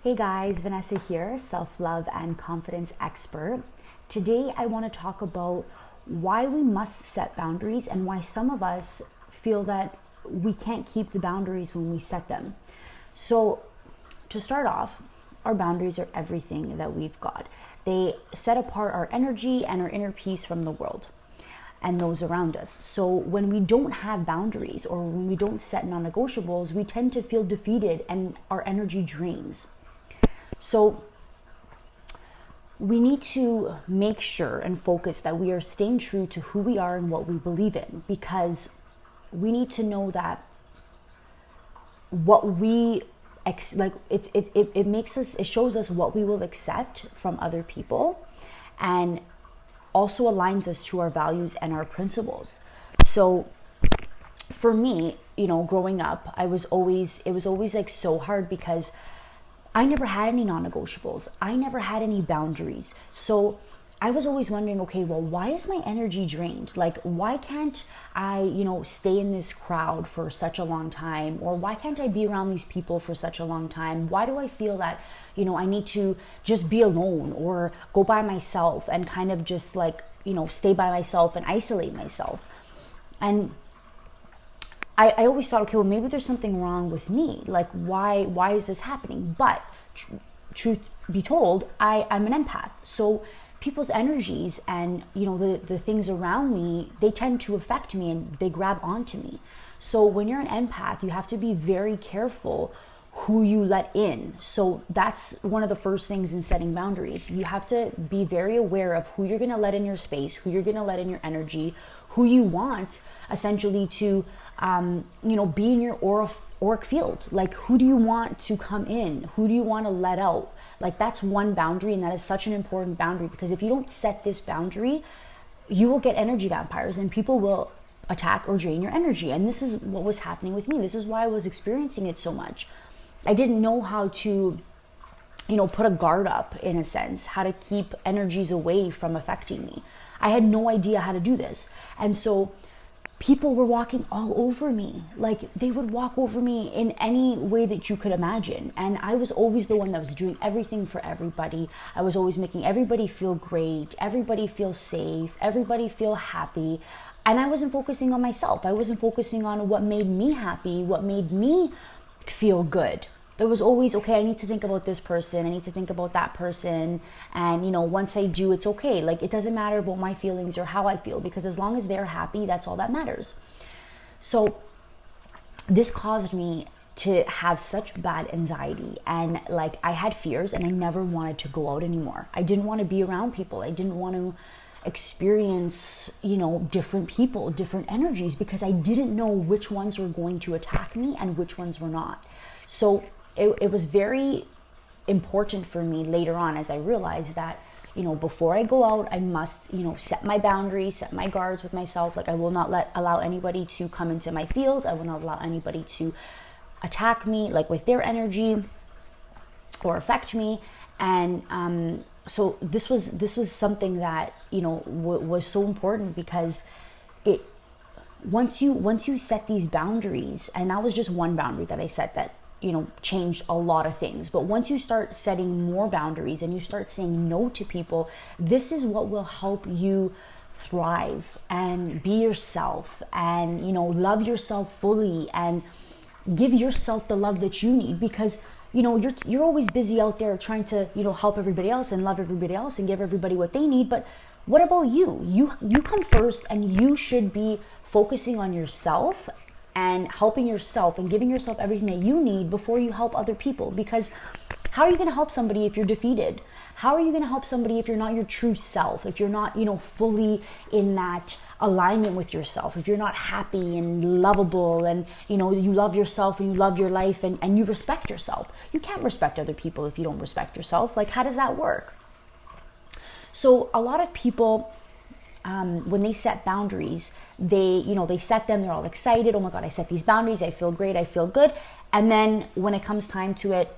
Hey guys, Vanessa here, self-love and confidence expert. Today I want to talk about why we must set boundaries and why some of us feel that we can't keep the boundaries when we set them. So to start off, our boundaries are everything that we've got. They set apart our energy and our inner peace from the world and those around us. So when we don't have boundaries or when we don't set non-negotiables, we tend to feel defeated and our energy drains. So we need to make sure and focus that we are staying true to who we are and what we believe in, because we need to know that what we it shows us what we will accept from other people, and also aligns us to our values and our principles. So for me, growing up, it was always like so hard because I never had any non-negotiables. I never had any boundaries. So I was always wondering, okay, well, why is my energy drained? Like, why can't I, stay in this crowd for such a long time? Or why can't I be around these people for such a long time? Why do I feel that, I need to just be alone or go by myself and kind of just like, stay by myself and isolate myself? And I always thought, okay, well, maybe there's something wrong with me. Like, why is this happening? But truth be told, I'm an empath. So people's energies and, the things around me, they tend to affect me and they grab onto me. So when you're an empath, you have to be very careful who you let in. So that's one of the first things in setting boundaries. You have to be very aware of who you're going to let in your space, who you're going to let in your energy, who you want essentially to be in your auric field. Like, who do you want to come in? Who do you want to let out? Like, that's one boundary, and that is such an important boundary, because if you don't set this boundary, you will get energy vampires and people will attack or drain your energy. And this is what was happening with me. This is why I was experiencing it so much. I didn't know how to put a guard up, in a sense, how to keep energies away from affecting me. I had no idea how to do this. And so people were walking all over me. Like, they would walk over me in any way that you could imagine. And I was always the one that was doing everything for everybody. I was always making everybody feel great, everybody feel safe, everybody feel happy. And I wasn't focusing on myself. I wasn't focusing on what made me happy, what made me feel good. There was always, okay, I need to think about this person, I need to think about that person, and once I do, it's okay. Like, it doesn't matter about my feelings or how I feel, because as long as they're happy, that's all that matters. So this caused me to have such bad anxiety, and like, I had fears, and I never wanted to go out anymore. I didn't want to be around people. I didn't want to experience different people, different energies, because I didn't know which ones were going to attack me and which ones were not. So it was very important for me later on, as I realized that, before I go out, I must, set my boundaries, set my guards with myself. Like, I will not allow anybody to come into my field. I will not allow anybody to attack me, like, with their energy or affect me. And so this was something that, was so important, because once you set these boundaries, and that was just one boundary that I set that changed a lot of things. But once you start setting more boundaries and you start saying no to people, this is what will help you thrive and be yourself and, love yourself fully and give yourself the love that you need, because you're always busy out there trying to, help everybody else and love everybody else and give everybody what they need. But what about you? You come first, and you should be focusing on yourself and helping yourself and giving yourself everything that you need before you help other people. Because how are you going to help somebody if you're defeated? How are you going to help somebody if you're not your true self, if you're not, fully in that alignment with yourself, if you're not happy and lovable and, you love yourself and you love your life and you respect yourself? You can't respect other people if you don't respect yourself. Like, how does that work? So a lot of people, when they set boundaries, they set them, they're all excited. Oh my God, I set these boundaries. I feel great. I feel good. And then when it comes time to it,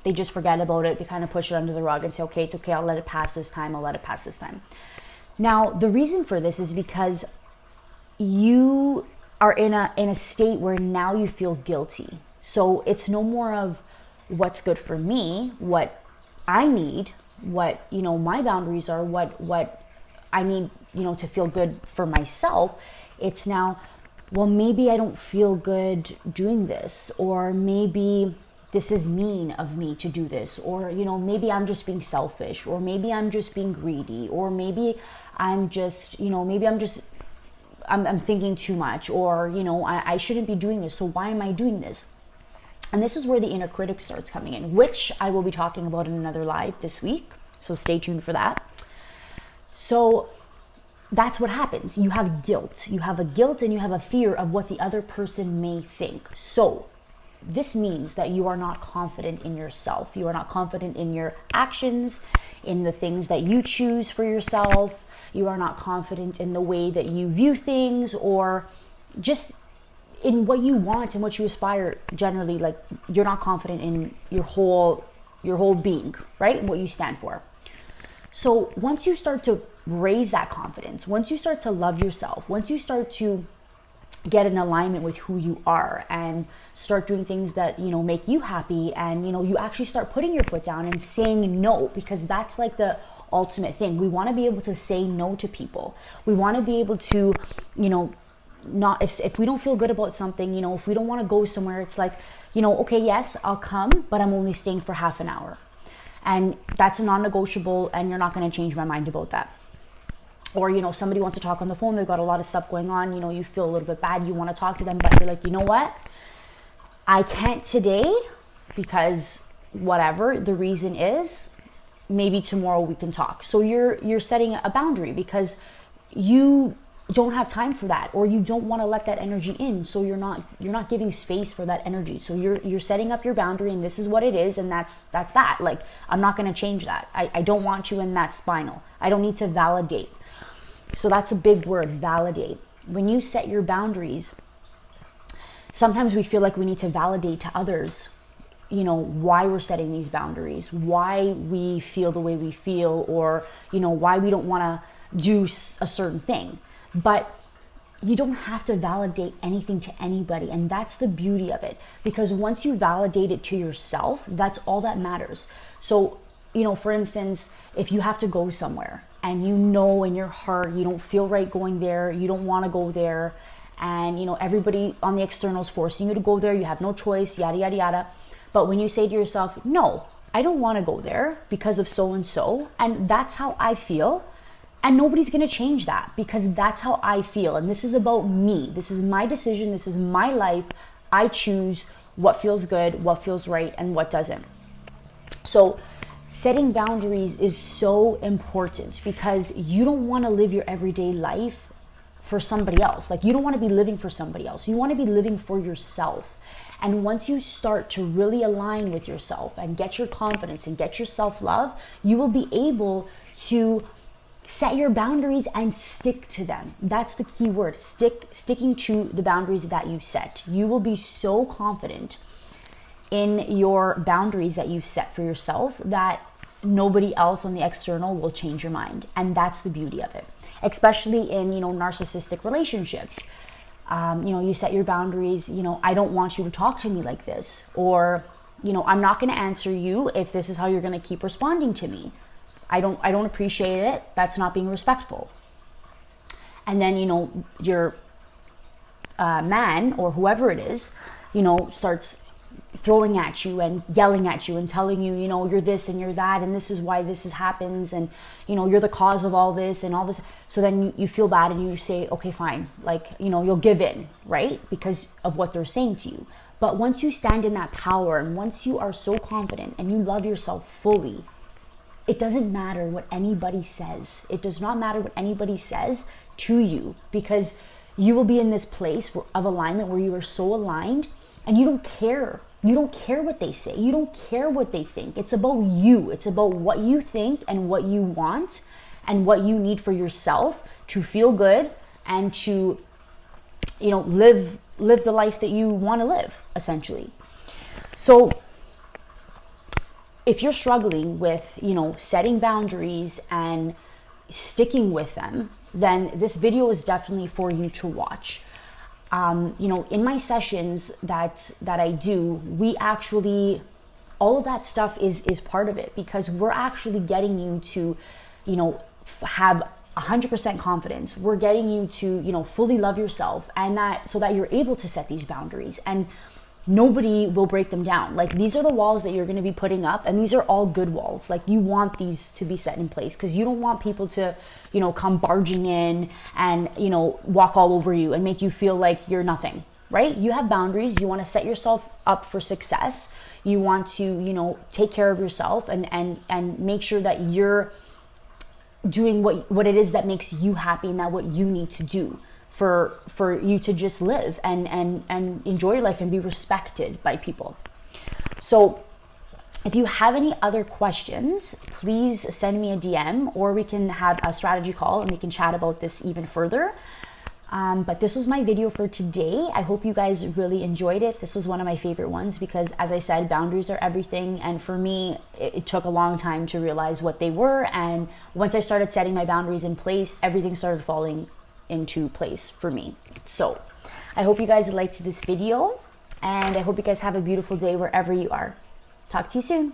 they just forget about it. They kind of push it under the rug and say, okay, it's okay. I'll let it pass this time. I'll let it pass this time. Now, the reason for this is because you are in a state where now you feel guilty. So it's no more of what's good for me, what I need, what, my boundaries are, what I need, to feel good for myself. It's now, well, maybe I don't feel good doing this, or maybe this is mean of me to do this, or, maybe I'm just being selfish, or maybe I'm just being greedy, or maybe I'm just, I'm thinking too much, or, I shouldn't be doing this. So why am I doing this? And this is where the inner critic starts coming in, which I will be talking about in another live this week. So stay tuned for that. So that's what happens. You have guilt. You have a guilt and you have a fear of what the other person may think. So this means that you are not confident in yourself. You are not confident in your actions, in the things that you choose for yourself. You are not confident in the way that you view things, or just in what you want and what you aspire. Generally, like, you're not confident in your whole being, right? What you stand for. So once you start to raise that confidence, once you start to love yourself, once you start to get in alignment with who you are and start doing things that, make you happy, and, you actually start putting your foot down and saying no, because that's like the ultimate thing. We want to be able to say no to people. We want to be able to, not, if we don't feel good about something, if we don't want to go somewhere, it's like, okay, yes, I'll come, but I'm only staying for half an hour. And that's a non-negotiable, and you're not going to change my mind about that. Or, somebody wants to talk on the phone, they've got a lot of stuff going on, you feel a little bit bad, you want to talk to them, but you're like, you know what? I can't today because whatever the reason is, maybe tomorrow we can talk. So you're setting a boundary because you don't have time for that, or you don't want to let that energy in. So you're not giving space for that energy. So you're setting up your boundary, and this is what it is, and that's that. Like, I'm not going to change that. I don't want you in that spinal. I don't need to validate. So that's a big word, validate. When you set your boundaries, sometimes we feel like we need to validate to others, why we're setting these boundaries, why we feel the way we feel, or, why we don't want to do a certain thing. But you don't have to validate anything to anybody. And that's the beauty of it. Because once you validate it to yourself, that's all that matters. So, for instance, if you have to go somewhere and in your heart, you don't feel right going there, you don't want to go there, and, everybody on the external is forcing you to go there, you have no choice, yada, yada, yada. But when you say to yourself, no, I don't want to go there because of so-and-so, and that's how I feel, and nobody's going to change that, because that's how I feel, and this is about me. This is my decision. This is my life. I choose what feels good, what feels right, and what doesn't. So setting boundaries is so important, because you don't want to live your everyday life for somebody else. Like, you don't want to be living for somebody else. You want to be living for yourself. And once you start to really align with yourself and get your confidence and get your self-love, you will be able to set your boundaries and stick to them. That's the key word, sticking to the boundaries that you set. You will be so confident in your boundaries that you've set for yourself that nobody else on the external will change your mind. And that's the beauty of it, especially in, narcissistic relationships. You set your boundaries, I don't want you to talk to me like this, or, I'm not going to answer you if this is how you're going to keep responding to me. I don't appreciate it. That's not being respectful. And then, your man or whoever it is, starts throwing at you and yelling at you and telling you, you're this and you're that, and this is why this happens, and, you're the cause of all this and all this. So then you feel bad and you say, okay, fine. Like, you'll give in, right? Because of what they're saying to you. But once you stand in that power, and once you are so confident and you love yourself fully, it doesn't matter what anybody says. It does not matter what anybody says to you, because you will be in this place of alignment where you are so aligned, and you don't care. You don't care what they say. You don't care what they think. It's about you. It's about what you think and what you want and what you need for yourself to feel good and to, live the life that you want to live, essentially. So if you're struggling with, setting boundaries and sticking with them, then this video is definitely for you to watch. In my sessions that I do, we actually all of that stuff is part of it, because we're actually getting you to, you know, have 100% confidence. We're getting you to, you know, fully love yourself, and that so that you're able to set these boundaries and nobody will break them down. Like, these are the walls that you're going to be putting up, and these are all good walls. Like, you want these to be set in place because you don't want people to, you know, come barging in and, you know, walk all over you and make you feel like you're nothing, right? You have boundaries. You want to set yourself up for success. You want to, you know, take care of yourself and make sure that you're doing what it is that makes you happy and that what you need to do for you to just live and enjoy your life and be respected by people. So if you have any other questions, please send me a DM, or we can have a strategy call and we can chat about this even further. But this was my video for today. I hope you guys really enjoyed it. This was one of my favorite ones because, as I said, boundaries are everything. And for me, it took a long time to realize what they were. And once I started setting my boundaries in place, everything started falling into place for me. So I hope you guys liked this video, and I hope you guys have a beautiful day wherever you are. Talk to you soon.